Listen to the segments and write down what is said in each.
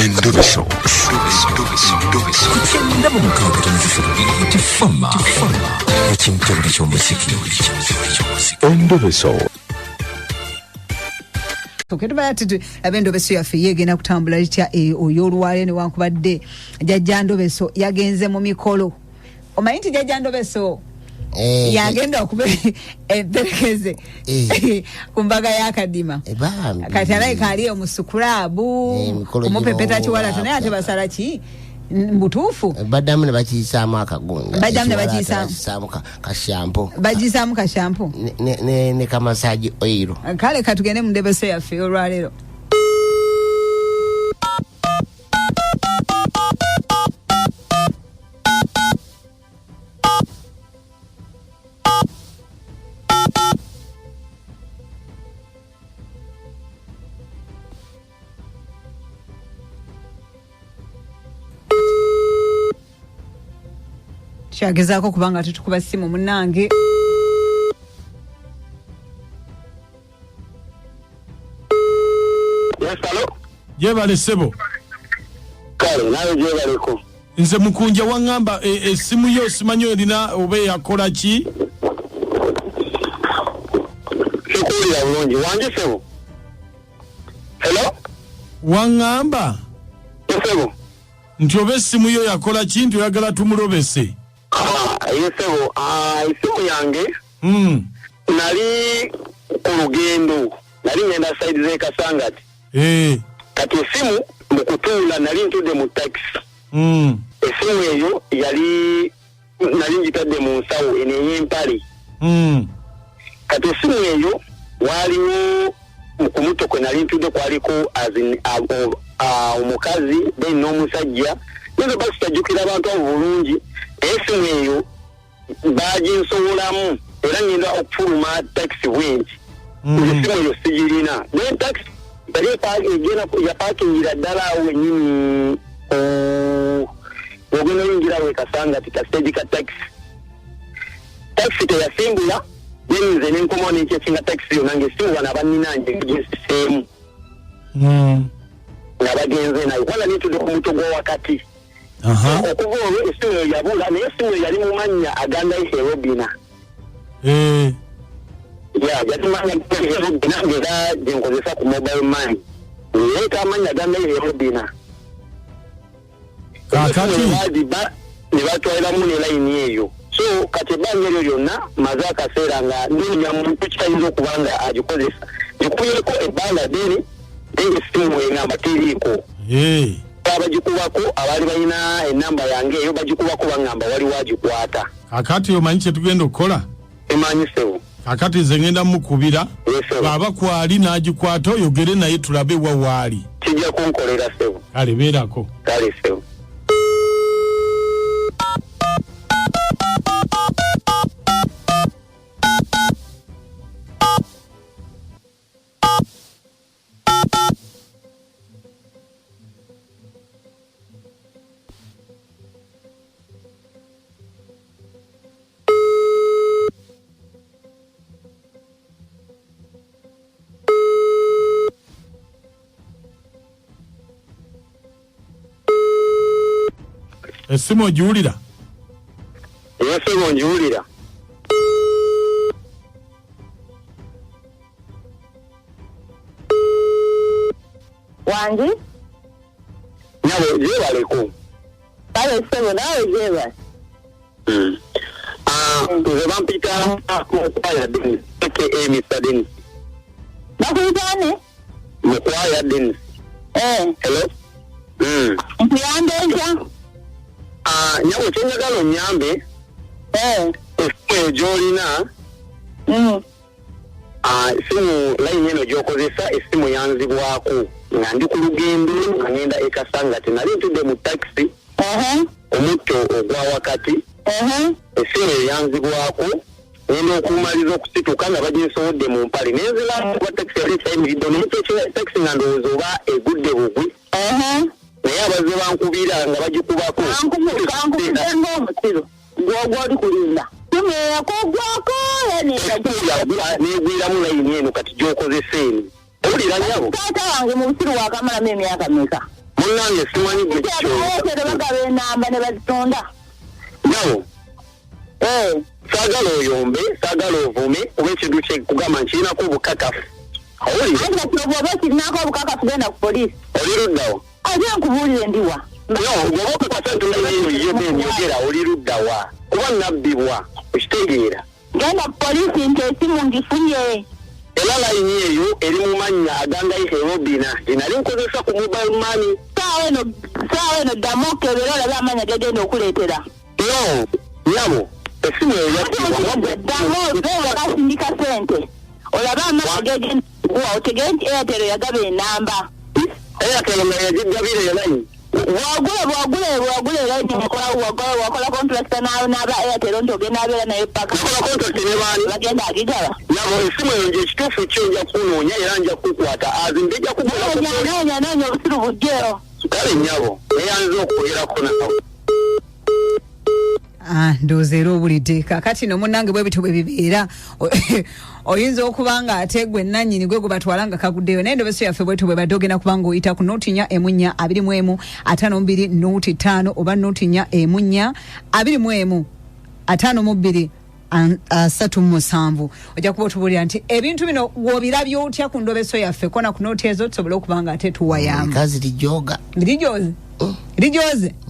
Endobeso. Kutenda mu mukaaga tifama. Ekintu ky'omuziki. Endobeso. Oketubala tutu abendobeso yaffe yegena kutambula litya oyolwale ne wankubadde jajja Ndobeso yagenze mu mikolo. Omanyi nti jajja Ndobeso yagenda okuba enterekeze ku mbaga ya Kadima kati alaika ali omusukulabu kumupepeta kiwala naye ate basala ki mbutuufu badamu ne bakiyisaamu akagunga badamu ne bakiyisaamu kashampo bajisaamu kashampo ne kamasaji oil kale katugende mu Ndobeso yaffe olwalero. Kyagezaako kubanga tutukuba simu munange. Yes, hello. Jebale sebo. Kale, nawe jebaleko. Nze mukunja wangamba esimu yo simanyo erina obe yakola ki? Sekulira bulungi. Wange sebo. Hello? Wangamba? Sebo. Nti obe esimu yo yakola ki nti oyagala tumulobese? Sebo, esimu yange. Nali olugendo. Nali ngenda side ze Kasangati. Kati esimu mukutuula nali ntudde mu taxi. Esimu eyo yali nali njitadde mu nsawo eneyempale. Kati esimu eyo waliwo ku mutoko nali ntudde kwaliko omukazi then n'omusajja nze basi tajjukira abantu abo bulungi. Esimu eyo baginsowolamu era ngenda okufuluma taxi bwenti. Esimu eyo sigirina. Then taxi ya parkingira ddala awo wennyini ogenda oyingira we Kasangati ka stage ka taxi. Taxi teyasimbula then nze nenkomawo nenkyekinga taxi yo nange esimu bano abanninange ngisiseemu nga bagenze nayo wala nitudde ku muto gwa wakati. Okuva olwo esimu eyo yabula naye esimu eyo yali mu mannya agandayo Herobina. Yali mannya Herobina ngera gyenkozesa ku mobile money. Leeta amanya agandayo Herobina. Kakati ne batwaliramu ne layini eyo. So kati ebbanga eryo lyonna maze akaseera nga ndoonya muntu kitayinza okuba nga agikozesa. Gikubireko ebbanga ddene naye esimu engamba teriiko. Abagikubako abaali balina enamba yange eyo bagikubako bangamba waliwo agikwata. Kakati omanyi kye tugenda okukola? Emanyi sewo. Kakati nze ngenda mukubira baba kwali n'agikwata oyogere naye tulabe wawaali. Kijja kunkolera sewo. Kale beerako. Kale sewo. Esimu ogiwulira? Esimu ongiwulira. Wangi? Nawe jebaleko. Kale sebo nawe jeba. Nze bampita Mukwaya Dennis, aka Mr. Dennis. Bakuyitane? Mukwaya Dennis. Hello? Mpiyambe nja? Nyawo kyenyagala onyambe esimu eyo gy'olina esimu layini eno gy'okozesa esimu yanzibwako nga ndi ku lugendo nga ngenda e Kasangati nali ntudde mu taxi omutto ogwa wakati esimu eyo yanzibwako ngenda okumaliza okusituka nga baginsowodde mu mpale nenziraku kuba taxi yali ekayimiridde naye taxi nga ndowooza oba egudde bugwi naye abazze bankubira nga bagikubako kankubira ng'omusiro gw'oli kulinda yakogwako negwiramu layini eno kati gy'okozesa eno owulira nyabo taata wange mu busiru wakamalamu emyaka meka Munange simanyi gwe Ayetero bagaba enamba ne bazitunda. Nabo. Sagala oyombe, sagala ovume, oba ekintu kye kugamba nkirinako obukakafu. Awulire? Ate kyoba kirinako obukakafu genda ku poliisi. Oli luddawa? Ate nkubuulire ndiwa. No, bw'oba okukasa tunayo ye b'enyogera oli luddawa. Kuba nabbibwa, okitegeera. Genda ku poliisi nti esimu ngifunye. Era layini eyo eri mu mannya agangayi Herobina. Nali nkozesa ku mobile money. Saawa eno ddamu okebera olabe amanya gagenda okuleetera. No, nyabo. Esimu eyo ddamu bakasindika sente. Olabe amanya gagenda okuwa otegere nti Airtel yagaba enamba. Airtel nga yagigabira yo layini. Bwagule layini wakola contract n'aba Airtel nti ogenda abeera naye paka. Wakola contract ne baani? Bagenda agigaba. Nyabo esimu eyo nje ekituufu kyo nja kunoonya era nja kukwata. Nja kukwata. Noonya obusiru bujjeyo. Kale nyabo eyanze okwogerako nawe. Ndowooza era obulidde kakati no munnange bwe bityo bwe bibeera oyinza okuba nga ate gwe nannyini gwe gwe batwala nga kaguddeyo naye endobeso yaffe bwetyo bwe badde ogenda kuba nga oyita ku nooti 4 emunnya 21 52 nooti 5 oba nooti 4 emunnya 21 52 37 ojja kuba otubuulira nti ebintu bino w'obirabye otya ku ndobeso yaffe kona ku nooti ezo tusobole okuba nga ate tuwayamba kazi lijoga lijoze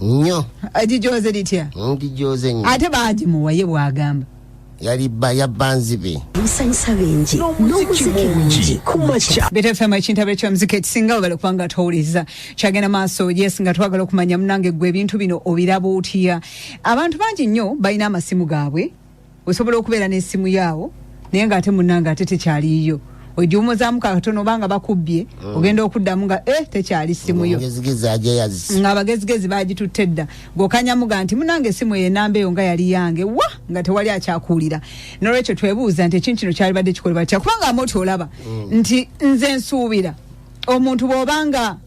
nnyo lijoze litya lijoze nnyo ate baagimuwaye bwagamba yabba nzibe musanyisa bingi n'omuziki mungi kumacha BetFM ekintabiro ky'omuziki ekisinga obala kubanga towuliriza kyagenda maaso yes nga twagala okumanya munange gwe ebintu bino obiraba otya abantu bangi nnyo balina amasimu gaabwe osobola okubeera n'essimu yaawo naye ng'ate munnange ate tekyaliyo ojumuzaamu katono banga bakubbye ogenda okuddamu nga tekyali simu yo nga abagezigezi bagitutte dda gwokanyamuga nti munange simu enamba eyo nga yali yange nga tewali akyakuulira nolwekyo twebuuza nti ekintu kino kyalibadde kikolebwa kitya kubanga amoti olaba nti nze nsuubira omuntu bw'obanga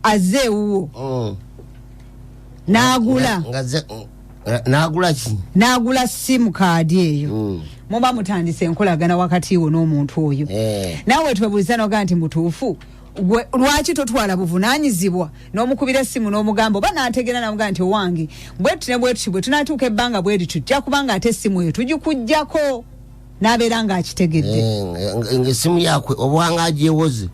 azze ewuwo n'agula simu kaadi eyo muba mutandise enkolagana wakati wo n'omuntu oyo naawe twebuuliza noga nti mutuufu lwaki totwala buvunaanyizibwa n'omukubira essimu n'omugamba oba n'ategeera namuga nti owange bwetu ne bwetuti bwe tunaatuuka ebbanga bwe litu tujja kubanga ate essimu eyo tugikuggyako n'abeera ng'akitegedde ng'essimu yakwe obwanga agyewoze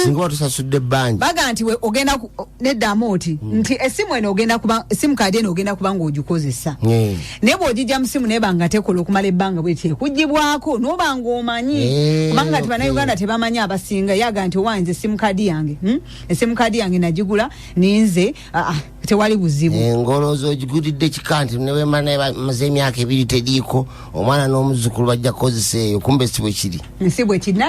singa batusasudde ebbanja baga nti we ogenda neddamu oti nti essimu eno ogenda kuba essimu kaadi eno ogenda kuba ng'ogikozesa naye bw'ogijja mu ssimu neba nga tekola okumala ebbanga bweti ekuggyibwako n'oba ng'omanyi kubanga ti bannayuganda tebamanyi abasinga yaga nti owanze essimu kaadi yange essimu kaadi yange nagigula ninze tewali buzibu ng'olowooza ogigulidde kika nti newemala maze emyaka 2 teriiko omwana n'omuzzukulu bajja kukozesa eyo kumbe si bwe kiri si bwe kiri